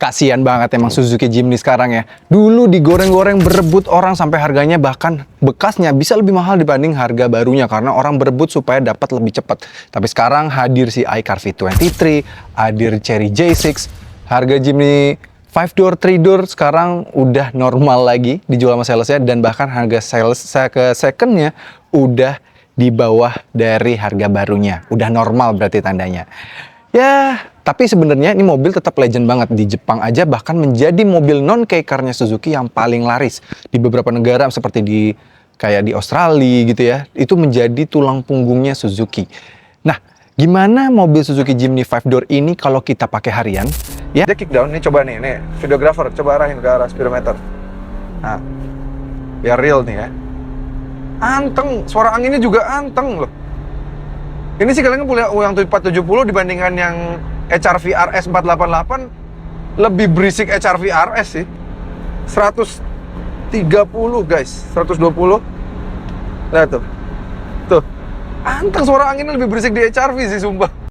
Kasian banget emang Suzuki Jimny sekarang ya. Dulu digoreng-goreng berebut orang sampai harganya bahkan bekasnya bisa lebih mahal dibanding harga barunya karena orang berebut supaya dapat lebih cepat. Tapi sekarang hadir si iCar V23, hadir Chery J6, harga Jimny 5-door, 3-door sekarang udah normal lagi dijual sama salesnya, dan bahkan harga sales saya ke secondnya udah di bawah dari harga barunya. Udah normal berarti tandanya. Ya, tapi sebenarnya ini mobil tetap legend banget. Di Jepang aja bahkan menjadi mobil non-kei car-nya Suzuki yang paling laris. Di beberapa negara seperti kayak di Australia gitu ya, itu menjadi tulang punggungnya Suzuki. Nah, gimana mobil Suzuki Jimny 5-door ini kalau kita pakai harian? Ya, dia kick down, nih coba nih videographer, coba arahin ke arah speedometer. Nah, biar real nih ya. Anteng, suara anginnya juga anteng loh. Ini sih kalian punya yang 470 dibandingkan yang HR-V RS 488 lebih berisik HR-V RS sih. 130 guys, 120. Lihat tuh. Tuh. Anteng, suara anginnya lebih berisik di HR-V sih sumpah.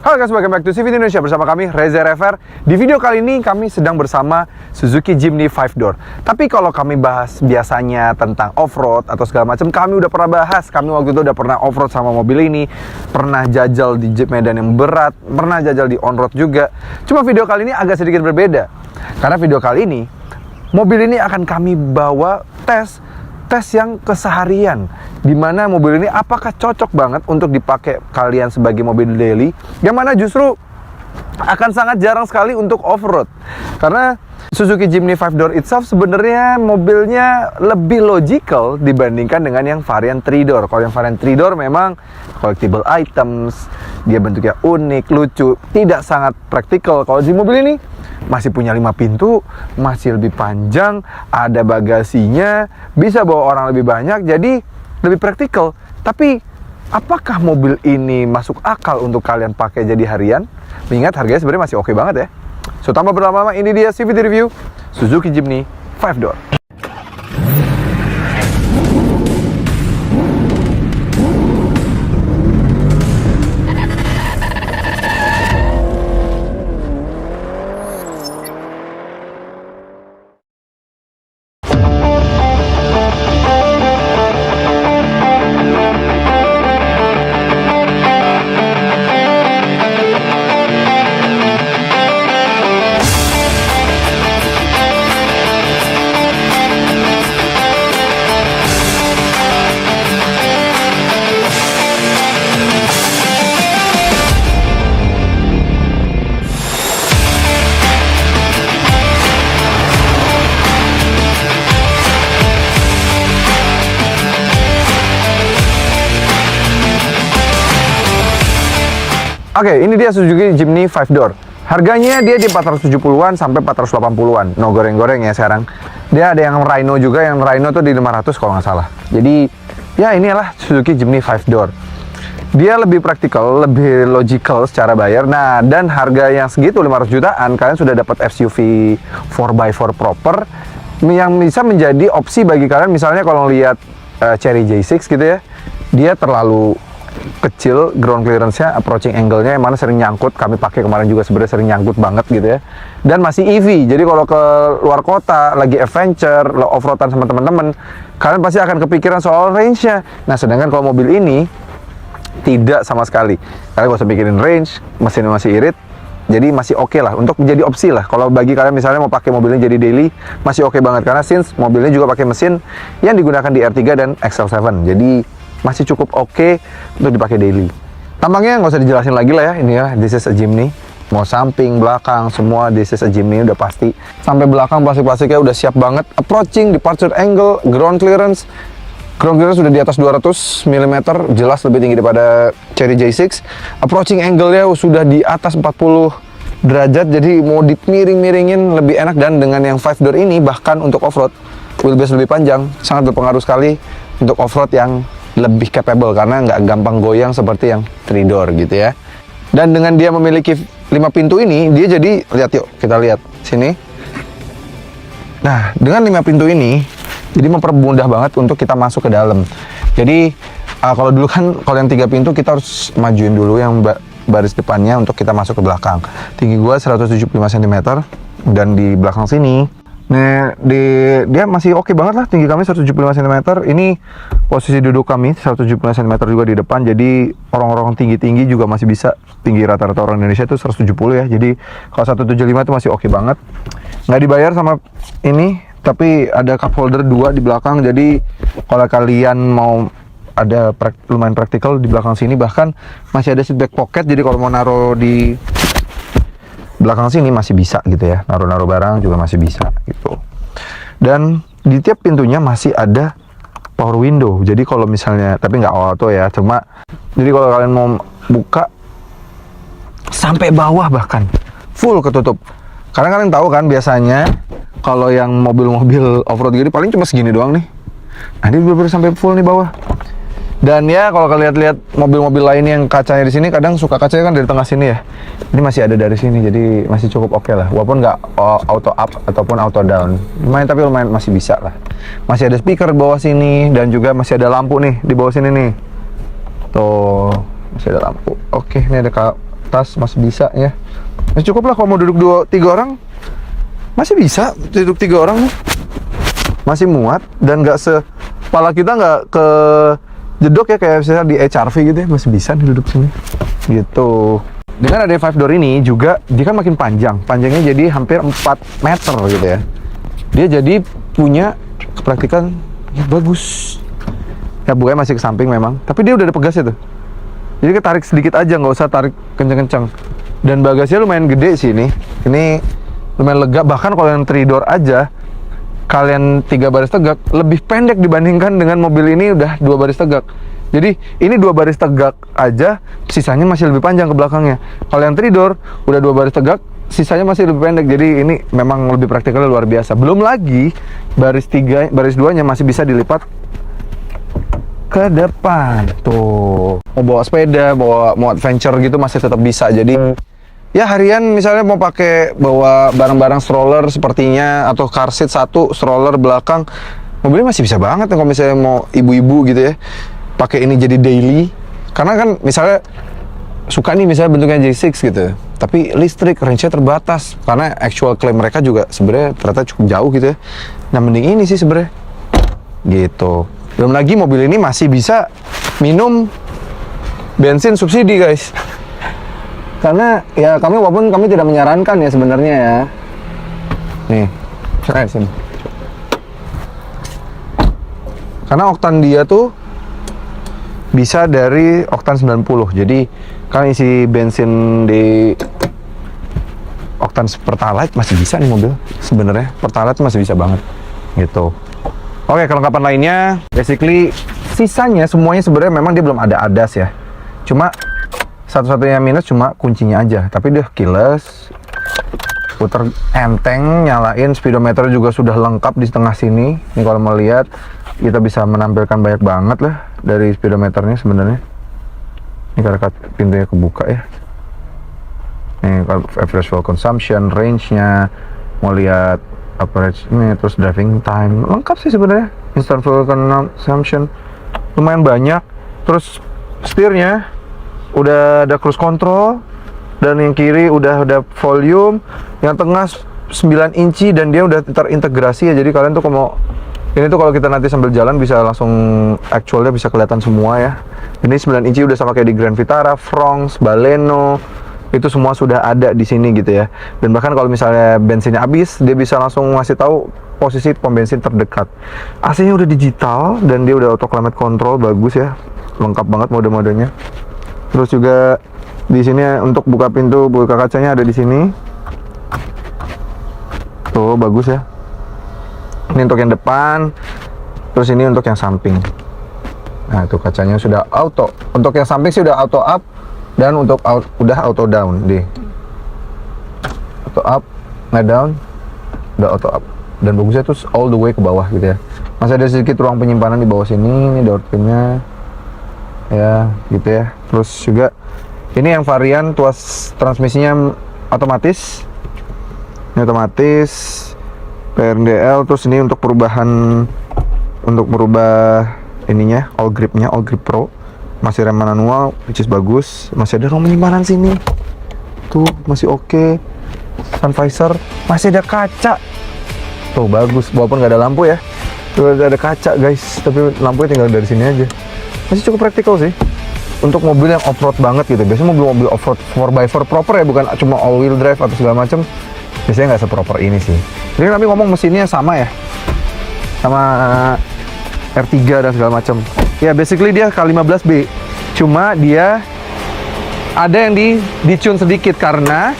Halo guys, welcome back to CV Indonesia bersama kami Reza Rever. Di video kali ini kami sedang bersama Suzuki Jimny 5-door. Tapi kalau kami bahas biasanya tentang off-road atau segala macam, kami udah pernah bahas. Kami waktu itu udah pernah off-road sama mobil ini, pernah jajal di medan yang berat, pernah jajal di on-road juga. Cuma video kali ini agak sedikit berbeda. Karena video kali ini, mobil ini akan kami bawa tes yang keseharian, dimana mobil ini apakah cocok banget untuk dipakai kalian sebagai mobil daily, yang mana justru akan sangat jarang sekali untuk off-road. Karena Suzuki Jimny 5-door itself sebenarnya mobilnya lebih logical dibandingkan dengan yang varian 3-door. Kalau yang varian 3-door memang collectible items, dia bentuknya unik, lucu, tidak sangat praktikal. Kalau di mobil ini masih punya 5 pintu, masih lebih panjang, ada bagasinya, bisa bawa orang lebih banyak, jadi lebih praktikal. Tapi apakah mobil ini masuk akal untuk kalian pakai jadi harian? Mengingat harganya sebenarnya masih oke banget ya. So, tanpa berlama-lama, ini dia CVT review Suzuki Jimny 5-door. Oke, ini dia Suzuki Jimny 5-door. Harganya dia di 470-an sampai 480-an. No goreng-goreng ya sekarang. Dia ada yang Rhino juga, yang Rhino tuh di 500 kalau nggak salah. Jadi, ya inilah Suzuki Jimny 5-door. Dia lebih praktikal, lebih logical secara bayar. Nah, dan harga yang segitu 500 jutaan, kalian sudah dapat SUV 4x4 proper yang bisa menjadi opsi bagi kalian. Misalnya kalau lihat Chery J6 gitu ya, dia terlalu kecil ground clearance-nya, approaching angle-nya yang mana sering nyangkut. Kami pakai kemarin juga sebenarnya sering nyangkut banget gitu ya. Dan masih EV. Jadi kalau ke luar kota, lagi adventure, off-roadan sama teman-teman, kalian pasti akan kepikiran soal range-nya. Nah, sedangkan kalau mobil ini tidak sama sekali. Kalian gak usah pikirin range, mesinnya masih irit. Jadi masih oke lah untuk menjadi opsi lah. Kalau bagi kalian misalnya mau pakai mobilnya jadi daily, masih oke banget karena since mobilnya juga pakai mesin yang digunakan di R3 dan XL7. Jadi masih cukup oke untuk dipakai daily. Tampangnya nggak usah dijelasin lagi lah ya, ini ya, this is a Jimny. Mau samping, belakang, semua this is a Jimny udah pasti. Sampai belakang plastik-plastiknya udah siap banget. Approaching, departure angle, ground clearance. Ground clearance sudah di atas 200 mm, jelas lebih tinggi daripada Chery J6. Approaching angle-nya sudah di atas 40 derajat, jadi mau dimiring-miringin lebih enak. Dan dengan yang 5-door ini, bahkan untuk off-road, wheelbase lebih panjang, sangat berpengaruh sekali untuk off-road yang lebih capable karena nggak gampang goyang seperti yang 3-door gitu ya. Dan dengan dia memiliki 5 pintu ini, dia jadi, lihat yuk, kita lihat sini. Nah, dengan 5 pintu ini, jadi mempermudah banget untuk kita masuk ke dalam. Jadi kalau dulu kan, kalau yang 3 pintu kita harus majuin dulu yang baris depannya untuk kita masuk ke belakang. Tinggi gua 175 cm dan di belakang sini nih dia masih oke banget lah, tinggi kami 175 cm. Ini posisi duduk kami 175 cm juga di depan, jadi orang-orang tinggi-tinggi juga masih bisa. Tinggi rata-rata orang Indonesia itu 170 ya, jadi kalau 175 itu masih oke banget. Nggak dibayar sama ini, tapi ada cup holder 2 di belakang, jadi kalau kalian mau ada lumayan praktikal di belakang sini, bahkan masih ada seat back pocket, jadi kalau mau naruh di belakang sini masih bisa gitu ya, naruh-naruh barang juga masih bisa gitu. Dan di tiap pintunya masih ada power window, jadi kalau misalnya, tapi nggak auto ya, cuma jadi kalau kalian mau buka sampai bawah bahkan full ketutup. Karena kalian tahu kan biasanya kalau yang mobil-mobil off-road gini paling cuma segini doang nih. Nah ini bener-bener sampai full nih bawah. Dan ya kalau kalian lihat mobil-mobil lain yang kacanya di sini, kadang suka kacanya kan dari tengah sini ya. Ini masih ada dari sini, jadi masih cukup oke lah. Walaupun nggak auto up ataupun auto down, lumayan, tapi lumayan masih bisa lah. Masih ada speaker di bawah sini dan juga masih ada lampu nih di bawah sini nih. Tuh masih ada lampu. Oke, ini ada tas masih bisa ya. Masih cukup lah kalau mau duduk 3 orang. Masih bisa duduk 3 orang nih. Masih muat dan nggak kepala kita nggak ke jedok ya kayak misalnya di HRV gitu ya, masih bisa nih duduk sini gitu. Dengan ada 5 door ini juga dia kan makin panjangnya jadi hampir 4 meter gitu ya. Dia jadi punya kepraktikan yang bagus ya, bukannya masih ke samping memang, tapi dia udah ada pegasnya tuh, jadi ketarik sedikit aja, nggak usah tarik kenceng-kenceng. Dan bagasinya lumayan gede sih ini lumayan lega. Bahkan kalau yang 3 door aja kalian 3 baris tegak lebih pendek dibandingkan dengan mobil ini udah 2 baris tegak. Jadi ini 2 baris tegak aja, sisanya masih lebih panjang ke belakangnya. Kalau yang 3 door udah 2 baris tegak, sisanya masih lebih pendek. Jadi ini memang lebih praktikal, luar biasa. Belum lagi baris 2-nya masih bisa dilipat ke depan. Tuh, mau bawa sepeda, mau adventure gitu masih tetap bisa. Jadi ya harian misalnya mau bawa barang-barang stroller sepertinya, atau car seat 1, stroller belakang, mobilnya masih bisa banget ya kalau misalnya mau ibu-ibu gitu ya, pakai ini jadi daily. Karena kan misalnya suka nih misalnya bentuknya J6 gitu, tapi listrik, range-nya terbatas, karena actual claim mereka juga sebenarnya ternyata cukup jauh gitu ya. Nah mending ini sih sebenarnya gitu. Belum lagi mobil ini masih bisa minum bensin subsidi guys. Karena ya walaupun kami tidak menyarankan ya sebenarnya ya. Nih, saya sini. Karena oktan dia tuh bisa dari oktan 90. Jadi kalian isi bensin di oktan Pertalite masih bisa nih mobil. Sebenarnya Pertalite masih bisa banget gitu. Oke, kelengkapan lainnya basically sisanya semuanya sebenarnya memang dia belum ada ADAS ya. Cuma satu-satunya minus cuma kuncinya aja, tapi dia keyless, puter enteng, nyalain speedometer juga sudah lengkap di tengah sini. Ini kalau mau lihat kita bisa menampilkan banyak banget lah dari speedometernya sebenarnya. Ini karena pintunya kebuka ya. Ini average fuel consumption, range-nya, mau lihat average ini, terus driving time, lengkap sih sebenarnya. Instant fuel consumption lumayan banyak. Terus setirnya udah ada cruise control, dan yang kiri udah ada volume, yang tengah 9 inci dan dia udah terintegrasi ya. Jadi kalian tuh kalau ini tuh kalau kita nanti sambil jalan bisa langsung actualnya bisa kelihatan semua ya. Ini 9 inci udah sama kayak di Grand Vitara, Fronx, Baleno, itu semua sudah ada di sini gitu ya. Dan bahkan kalau misalnya bensinnya habis, dia bisa langsung ngasih tahu posisi pom bensin terdekat. AC-nya udah digital dan dia udah auto climate control, bagus ya. Lengkap banget mode-modenya. Terus juga di sini untuk buka pintu, buka kacanya ada di sini. Tuh bagus ya. Ini untuk yang depan. Terus ini untuk yang samping. Nah, itu kacanya sudah auto. Untuk yang samping sih udah auto up dan untuk udah auto down deh. Auto up, nggak down, udah auto up. Dan bagusnya tuh all the way ke bawah gitu ya. Masih ada sedikit ruang penyimpanan di bawah sini. Ini door pinnya. Ya gitu ya. Terus juga ini yang varian tuas transmisinya otomatis, ini otomatis PRDL. Terus ini untuk merubah ininya, all grip Pro. Masih rem manual, which is bagus. Masih ada ruang penyimpanan sini. Tuh, masih oke. Sun visor, masih ada kaca. Tuh, bagus. Walaupun nggak ada lampu ya. Tuh, ada kaca guys. Tapi lampunya tinggal dari sini aja. Masih cukup praktikal sih. Untuk mobil yang off-road banget gitu. Biasanya mobil-mobil off-road 4x4 proper ya, bukan cuma all-wheel drive atau segala macam. Biasanya nggak seproper ini sih. Jadi tapi ngomong mesinnya sama ya. Sama R3 dan segala macam. Ya, basically dia K15B. Cuma dia ada yang di-tune sedikit karena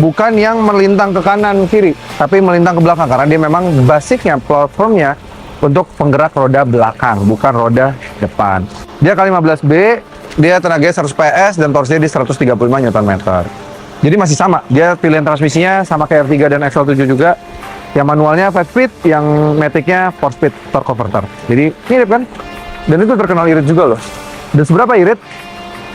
bukan yang melintang ke kanan kiri, tapi melintang ke belakang karena dia memang basicnya platformnya untuk penggerak roda belakang, bukan roda depan. Dia K15B, dia tenaganya 100 PS dan torsinya di 135 Nm. Jadi masih sama, dia pilihan transmisinya sama kayak R3 dan XL7 juga. Yang manualnya 5 speed, yang maticnya 4 speed torque converter. Jadi mirip kan? Dan itu terkenal irit juga loh. Dan seberapa irit?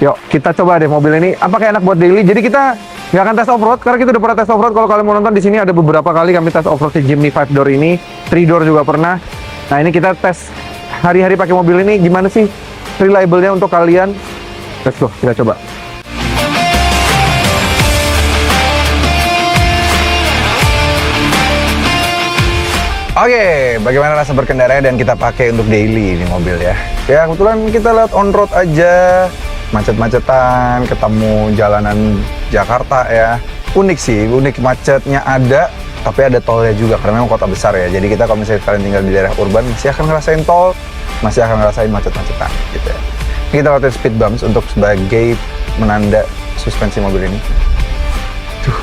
Yuk, kita coba deh mobil ini. Apakah enak buat daily? Jadi kita nggak akan tes off-road, karena kita udah pernah tes off-road. Kalau kalian mau nonton, di sini ada beberapa kali kami tes off-road si Jimny 5 door ini. 3 door juga pernah. Nah, ini kita tes hari-hari pakai mobil ini. Gimana sih reliable-nya untuk kalian? Let's go, kita coba. Oke, bagaimana rasa berkendara dan kita pakai untuk daily ini mobil ya. Ya, kebetulan kita lihat on-road aja. Macet-macetan, ketemu jalanan Jakarta ya. Unik sih, unik macetnya ada, tapi ada tolnya juga karena memang kota besar ya. Jadi kita kalau misalnya kalian tinggal di daerah urban masih akan ngerasain tol, masih akan ngerasain macet-macetan gitu ya. Ini kita lewatin speed bumps untuk sebagai menanda suspensi mobil ini. Tuh,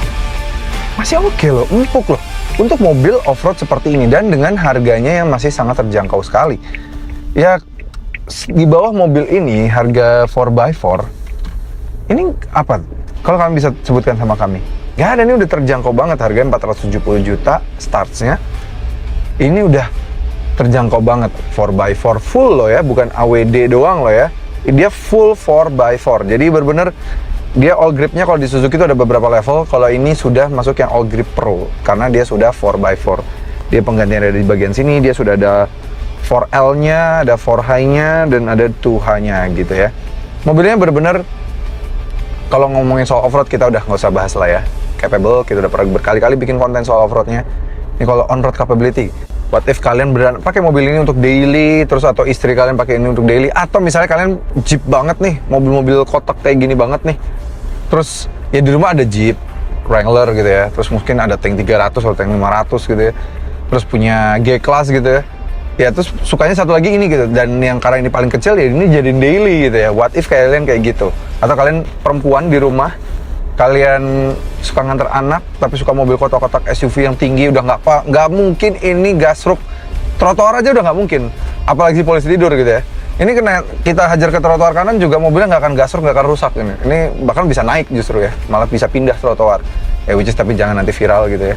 masih oke loh, empuk loh. Untuk mobil off-road seperti ini dan dengan harganya yang masih sangat terjangkau sekali. Ya, di bawah mobil ini harga 4x4 ini apa? Kalau kalian bisa sebutkan sama kami. Gak ada, ini udah terjangkau banget, harganya 470 juta startsnya. Ini udah terjangkau banget, 4x4 full loh ya, bukan AWD doang loh ya. Dia full 4x4, jadi bener-bener dia all gripnya. Kalau di Suzuki itu ada beberapa level, kalau ini sudah masuk yang all grip pro karena dia sudah 4x4. Dia penggantian ada di bagian sini, dia sudah ada 4L-nya, ada 4 high-nya, dan ada 2 high-nya gitu ya. Mobilnya bener-bener, kalau ngomongin soal off-road kita udah nggak usah bahas lah ya. Capable, kita udah pernah berkali-kali bikin konten soal off-roadnya. Ini kalau on-road capability, what if kalian beneran pakai mobil ini untuk daily, terus atau istri kalian pakai ini untuk daily, atau misalnya kalian Jeep banget nih, mobil-mobil kotak kayak gini banget nih. Terus ya di rumah ada Jeep Wrangler gitu ya, terus mungkin ada tank 300 atau tank 500 gitu ya. Terus punya G-Class gitu ya. Ya terus sukanya satu lagi ini gitu, dan yang karena ini paling kecil ya ini jadiin daily gitu ya. What if kalian kayak gitu? Atau kalian perempuan di rumah, kalian suka nganter anak tapi suka mobil kotak-kotak SUV yang tinggi, udah nggak mungkin ini gasruk trotoar aja, udah nggak mungkin, apalagi polisi tidur gitu ya. Ini kena kita hajar ke trotoar kanan juga mobilnya nggak akan gasruk, nggak akan rusak ini bahkan bisa naik justru ya, malah bisa pindah trotoar ya, which is tapi jangan nanti viral gitu ya.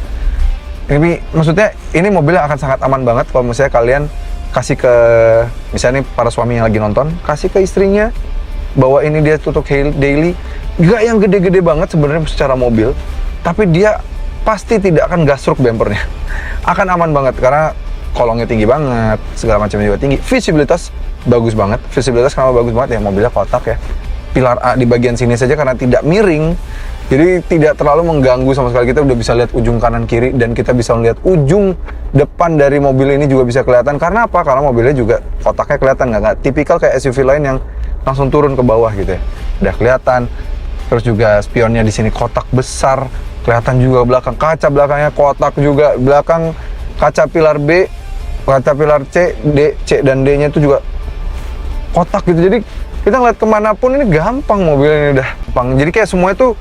Ini maksudnya ini mobilnya akan sangat aman banget kalau misalnya kalian kasih ke, misalnya nih para suami yang lagi nonton, kasih ke istrinya bahwa ini dia tutup daily, nggak yang gede-gede banget sebenarnya secara mobil, tapi dia pasti tidak akan gasruk bempernya, akan aman banget karena kolongnya tinggi banget, segala macamnya juga tinggi, visibilitas bagus banget. Visibilitas kenapa bagus banget ya, mobilnya kotak ya, pilar A di bagian sini saja karena tidak miring, jadi tidak terlalu mengganggu sama sekali. Kita udah bisa lihat ujung kanan kiri dan kita bisa melihat ujung depan dari mobil ini juga bisa kelihatan. Karena apa? Karena mobilnya juga kotaknya kelihatan, nggak tipikal kayak SUV lain yang langsung turun ke bawah gitu ya. Udah kelihatan. Terus juga spionnya di sini kotak besar, kelihatan juga belakang, kaca belakangnya kotak juga, belakang kaca pilar B, kaca pilar C, D, C dan D-nya itu juga kotak gitu. Jadi kita ngeliat kemanapun ini gampang, mobil ini udah gampang. Jadi kayak semuanya tuh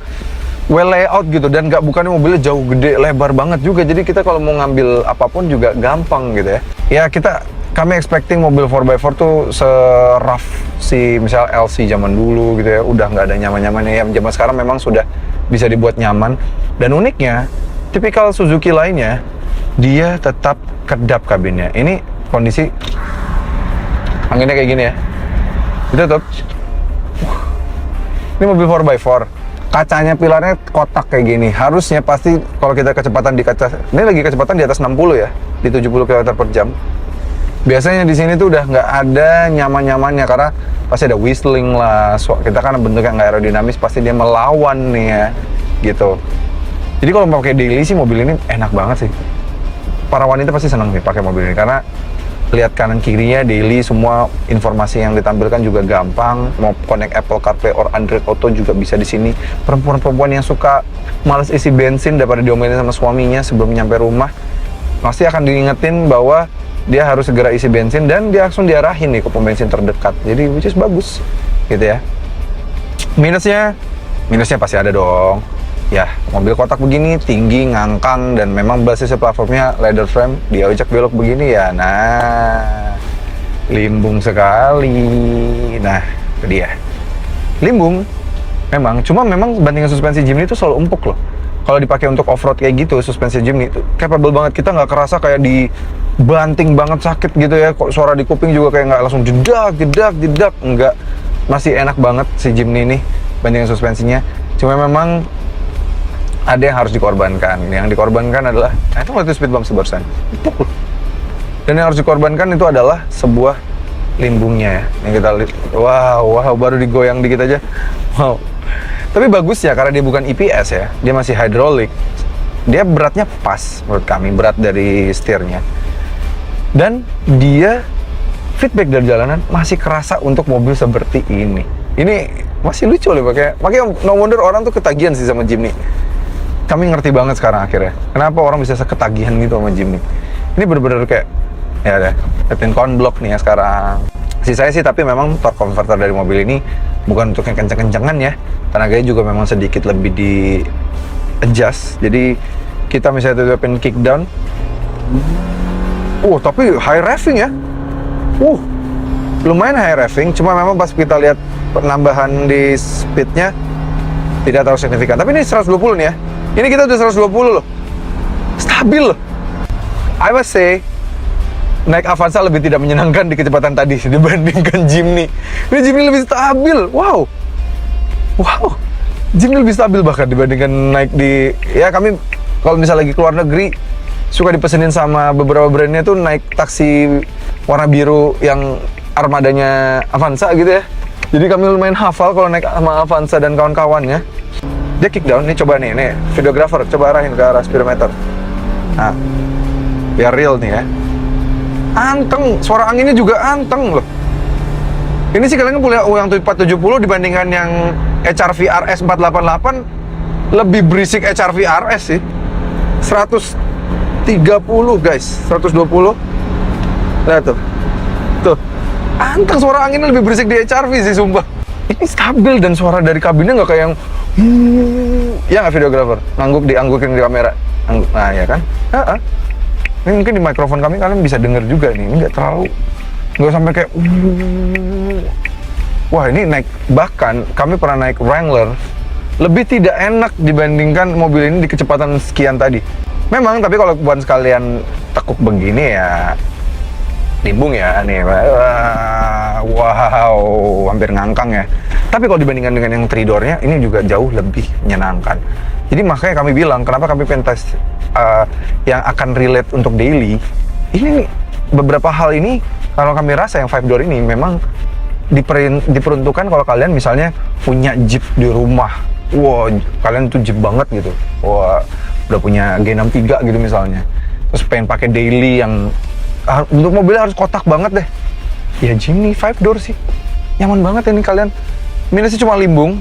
well layout gitu, dan nggak, bukannya mobilnya jauh gede lebar banget juga, jadi kita kalau mau ngambil apapun juga gampang gitu ya. Ya kami expecting mobil 4x4 tuh se-rough si misal LC zaman dulu gitu ya, udah nggak ada nyaman-nyamannya. Ya zaman sekarang memang sudah bisa dibuat nyaman, dan uniknya tipikal Suzuki lainnya dia tetap kedap kabinnya. Ini kondisi anginnya kayak gini ya, ditutup. Ini mobil 4x4, kacanya pilarnya kotak kayak gini. Harusnya pasti kalau kita kecepatan di kaca, ini lagi kecepatan di atas 60 ya, di 70 km per jam. Biasanya di sini tuh udah nggak ada nyaman-nyamannya karena pasti ada whistling lah. Kita kan bentuknya nggak aerodinamis, pasti dia melawan nih ya, gitu. Jadi kalau mau pakai daily sih mobil ini enak banget sih. Para wanita pasti seneng nih pakai mobil ini karena lihat kanan kirinya daily, semua informasi yang ditampilkan juga gampang. Mau connect Apple CarPlay or Android Auto juga bisa di sini. Perempuan-perempuan yang suka males isi bensin daripada diomelin sama suaminya sebelum nyampe rumah, pasti akan diingetin bahwa dia harus segera isi bensin dan dia langsung diarahin nih ke pom bensin terdekat. Jadi which is bagus gitu ya. Minusnya pasti ada dong. Ya, mobil kotak begini, tinggi, ngangkang, dan memang basisnya platformnya leather frame, dia ojek belok begini ya, nah, limbung sekali. Nah, itu dia. Limbung, cuma memang bandingkan suspensi Jimny itu selalu empuk loh. Kalau dipakai untuk off-road kayak gitu, suspensi Jimny itu capable banget, kita nggak kerasa kayak dibanting banget sakit gitu ya, kok suara di kuping juga kayak nggak langsung jedak, enggak. Masih enak banget si Jimny ini bandingkan suspensinya, cuma memang ada yang harus dikorbankan. Yang dikorbankan adalah, itu nggak speed bump sebarusan. Dan yang harus dikorbankan itu adalah sebuah limbungnya ya. Yang kita lihat, wow, baru digoyang dikit aja. Wow. Tapi bagus ya, karena dia bukan EPS ya, dia masih hydraulic. Dia beratnya pas menurut kami, berat dari setirnya. Dan dia feedback dari jalanan masih kerasa untuk mobil seperti ini. Ini masih lucu loh makanya no wonder orang tuh ketagihan sih sama Jimny. Kami ngerti banget sekarang akhirnya kenapa orang bisa seketagihan gitu sama Jimny. Ini bener-bener kayak ya udah liatin konblok nih ya sekarang. Saya sih, tapi memang torque converter dari mobil ini bukan untuk yang kenceng-kencengan ya, tenaganya juga memang sedikit lebih di adjust. Jadi kita misalnya tutupin kick down, tapi high revving ya, lumayan high revving. Cuma memang pas kita lihat penambahan di speednya tidak terlalu signifikan. Tapi ini 120 nih ya. Ini kita udah 120 loh. Stabil loh. I must say, naik Avanza lebih tidak menyenangkan di kecepatan tadi dibandingkan Jimny. Ini Jimny lebih stabil. Wow. Jimny lebih stabil bahkan dibandingkan naik di... Ya kami kalau misalnya lagi keluar negeri, suka dipesenin sama beberapa brandnya tuh naik taksi warna biru yang armadanya Avanza gitu ya. Jadi kami lumayan hafal kalau naik sama Avanza dan kawan-kawannya. Dia kick down, nih coba nih videographer, coba arahin ke arah speedometer. Nah, biar real nih ya. Anteng, suara anginnya juga anteng loh. Ini sih kalian punya yang 470 dibandingkan yang HR-V RS 488, lebih berisik HR-V RS sih. 130 guys, 120. Lihat tuh. Anteng, suara anginnya lebih berisik di HR-V sih sumpah. Ini stabil dan suara dari kabinnya nggak kayak yang ya nggak videographer dianggukin di kamera. Nah ya kan. Ini mungkin di mikrofon kalian bisa dengar juga nih. Ini nggak sampai kayak wah, ini naik, bahkan kami pernah naik Wrangler lebih tidak enak dibandingkan mobil ini di kecepatan sekian tadi. Memang, tapi kalau buat sekalian tekuk begini ya limbung ya nih. Wow, hampir ngangkang ya. Tapi kalau dibandingkan dengan yang 3-door-nya, ini juga jauh lebih menyenangkan. Jadi makanya kami bilang, kenapa kami pengen tes yang akan relate untuk daily. Ini nih, beberapa hal ini, kalau kami rasa yang 5-door ini memang diperuntukkan kalau kalian misalnya punya Jeep di rumah. Wah, kalian tuh Jeep banget gitu. Wah, udah punya G63 gitu misalnya. Terus pengen pakai daily yang untuk mobilnya harus kotak banget deh. Ya Jimny 5-door sih. Nyaman banget ini kalian. Minusnya cuma limbung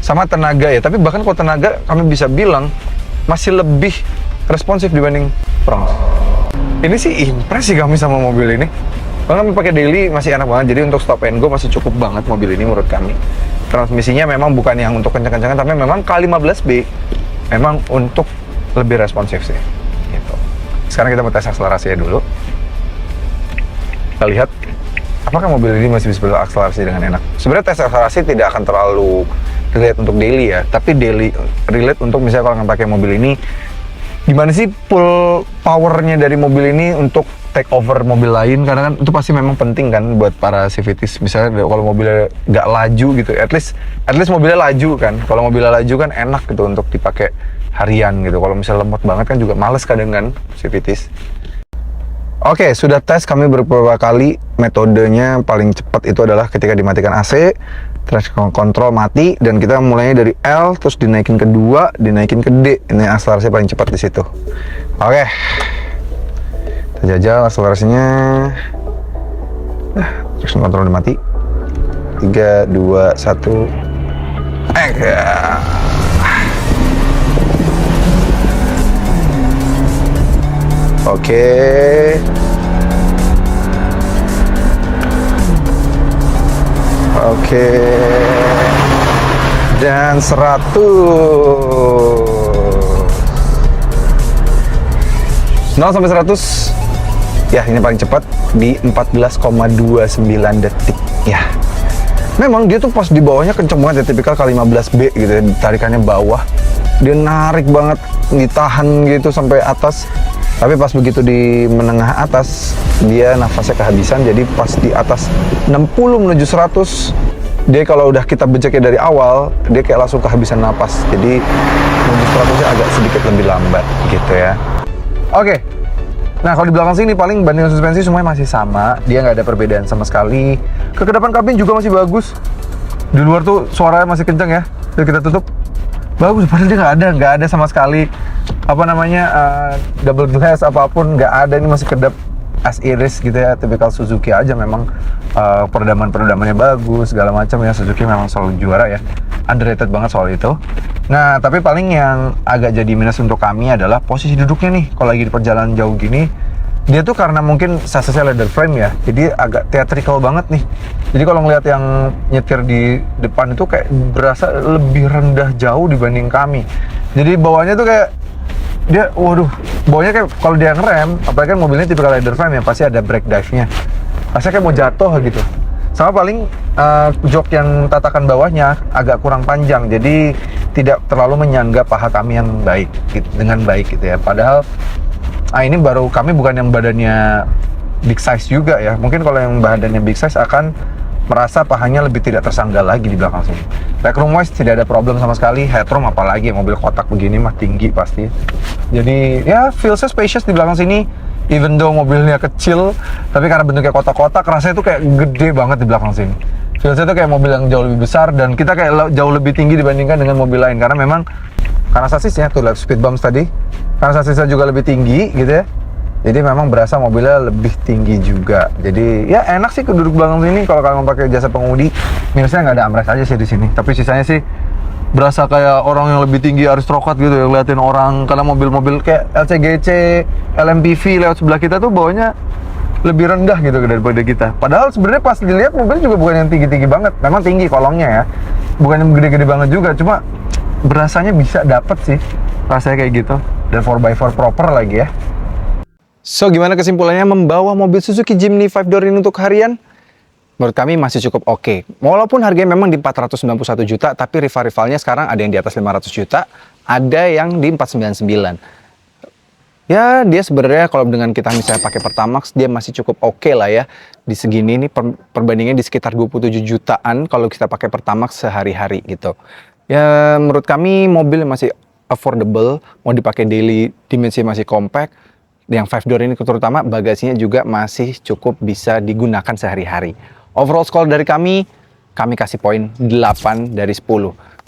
sama tenaga ya. Tapi bahkan kalau tenaga kami bisa bilang masih lebih responsif dibanding Bronx. Ini sih impress sih kami sama mobil ini. Karena kami pakai daily masih enak banget. Jadi untuk stop and go masih cukup banget mobil ini menurut kami. Transmisinya memang bukan yang untuk kencang-kencangan, tapi memang K15B memang untuk lebih responsif sih. Gitu. Sekarang kita mau tes akselerasinya dulu. Kita lihat apakah mobil ini masih bisa berakselerasi dengan enak. Sebenarnya tes akselerasi tidak akan terlalu relate untuk daily ya, tapi daily relate untuk misalnya kalau nggak pakai mobil ini, gimana sih full powernya dari mobil ini untuk take over mobil lain, karena kan itu pasti memang penting kan buat para CVTs. Misalnya kalau mobilnya nggak laju gitu, at least mobilnya laju kan. Kalau mobilnya laju kan enak gitu untuk dipakai harian gitu. Kalau misalnya lemot banget kan juga males kadang kan CVTs. Oke, sudah tes kami beberapa kali. Metodenya paling cepat itu adalah ketika dimatikan AC, traction control mati, dan kita mulainya dari L, terus dinaikin ke 2, dinaikin ke D. Ini akselerasi paling cepat di situ. Oke, kita jajal akselerasinya. Traction control dimati. 3, 2, 1. Oke. Oke. Dan 100. 0 sampai 100. Ya, ini paling cepat di 14,29 detik. Ya. Memang dia tuh pas di bawahnya kenceng banget ya, tipikal K15B gitu ya, tarikannya bawah. Dia narik banget, ditahan gitu sampai atas. Tapi pas begitu di menengah atas, dia nafasnya kehabisan. Jadi pas di atas 60 menuju 100, dia kalau udah kita beceknya dari awal, dia kayak langsung kehabisan napas. Jadi menuju 100-nya agak sedikit lebih lambat gitu ya. Oke. Nah, kalau di belakang sini paling banding suspensi semuanya masih sama. Dia nggak ada perbedaan sama sekali. Kekedapan kabin juga masih bagus. Di luar tuh suaranya masih kenceng ya. Jadi kita tutup. Bagus, padahal dia nggak ada sama sekali double glass apapun, nggak ada. Ini masih kedap as iris gitu ya, tipikal Suzuki aja. Memang peredamannya bagus, segala macam ya. Suzuki memang selalu juara ya, underrated banget soal itu. Nah, tapi paling yang agak jadi minus untuk kami adalah posisi duduknya nih. Kalau lagi di perjalanan jauh gini, dia tuh karena mungkin sassnya leather frame ya, jadi agak theatrical banget nih. Jadi kalau ngeliat yang nyetir di depan itu kayak berasa lebih rendah jauh dibanding kami. Jadi bawahnya tuh kayak dia, waduh, bawahnya kayak kalau dia ngerem, apalagi kan mobilnya tipikal leather frame ya, pasti ada brake dive-nya. Rasanya kayak mau jatuh gitu. Sama paling jok yang tatakan bawahnya agak kurang panjang, jadi tidak terlalu menyangga paha kami yang baik gitu, dengan baik gitu ya. Padahal ini baru kami bukan yang badannya big size juga ya. Mungkin kalau yang badannya big size akan merasa pahanya lebih tidak tersangga lagi di belakang sini. Legroom wise tidak ada problem sama sekali. Headroom apalagi, mobil kotak begini mah tinggi pasti. Jadi ya feelsnya spacious di belakang sini. Even though mobilnya kecil, tapi karena bentuknya kotak-kotak, rasanya tuh kayak gede banget di belakang sini. Feelsnya tuh kayak mobil yang jauh lebih besar, dan kita kayak jauh lebih tinggi dibandingkan dengan mobil lain. Karena memang, karena sasisnya tuh lihat speed bumps tadi, karena sasisnya juga lebih tinggi gitu ya. Jadi memang berasa mobilnya lebih tinggi juga. Jadi ya enak sih duduk belakang sini kalau kalian mau pakai jasa pengemudi. Minusnya nggak ada armrest aja sih di sini. Tapi sisanya sih berasa kayak orang yang lebih tinggi aristokrat gitu ya, ngeliatin orang. Karena mobil-mobil kayak LCGC, LMPV lewat sebelah kita tuh bawahnya lebih rendah gitu daripada kita. Padahal sebenarnya pas dilihat mobil juga bukan yang tinggi-tinggi banget. Memang tinggi kolongnya ya, bukan yang gede-gede banget juga. Cuma berasanya bisa dapet sih rasanya kayak gitu. Dan 4x4 proper lagi ya. So, gimana kesimpulannya membawa mobil Suzuki Jimny 5-door ini untuk harian? Menurut kami masih cukup oke. Walaupun harganya memang di 491 juta, tapi rival-rivalnya sekarang ada yang di atas 500 juta, ada yang di 499. Ya, dia sebenarnya kalau dengan kita misalnya pakai Pertamax, dia masih cukup oke lah ya. Di segini nih perbandingannya di sekitar 27 jutaan kalau kita pakai Pertamax sehari-hari gitu. Ya, menurut kami mobil masih affordable, mau dipakai daily, dimensinya masih compact. Yang 5-door ini terutama bagasinya juga masih cukup bisa digunakan sehari-hari. Overall score dari kami kasih poin 8 dari 10.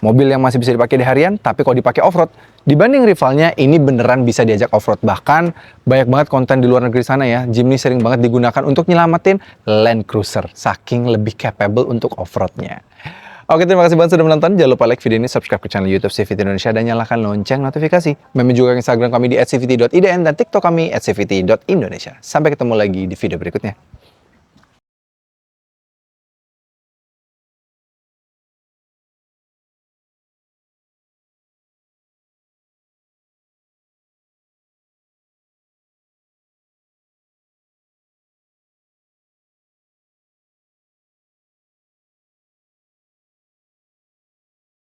Mobil yang masih bisa dipakai di harian, tapi kalau dipakai off-road, dibanding rivalnya, ini beneran bisa diajak off-road. Bahkan banyak banget konten di luar negeri sana ya, Jimny sering banget digunakan untuk nyelamatin Land Cruiser, saking lebih capable untuk off-roadnya. Oke, terima kasih banget sudah menonton. Jangan lupa like video ini, subscribe ke channel YouTube CVT Indonesia, dan nyalakan lonceng notifikasi. Memang juga Instagram kami di @cvt.idn dan TikTok kami @cvt.indonesia. Sampai ketemu lagi di video berikutnya.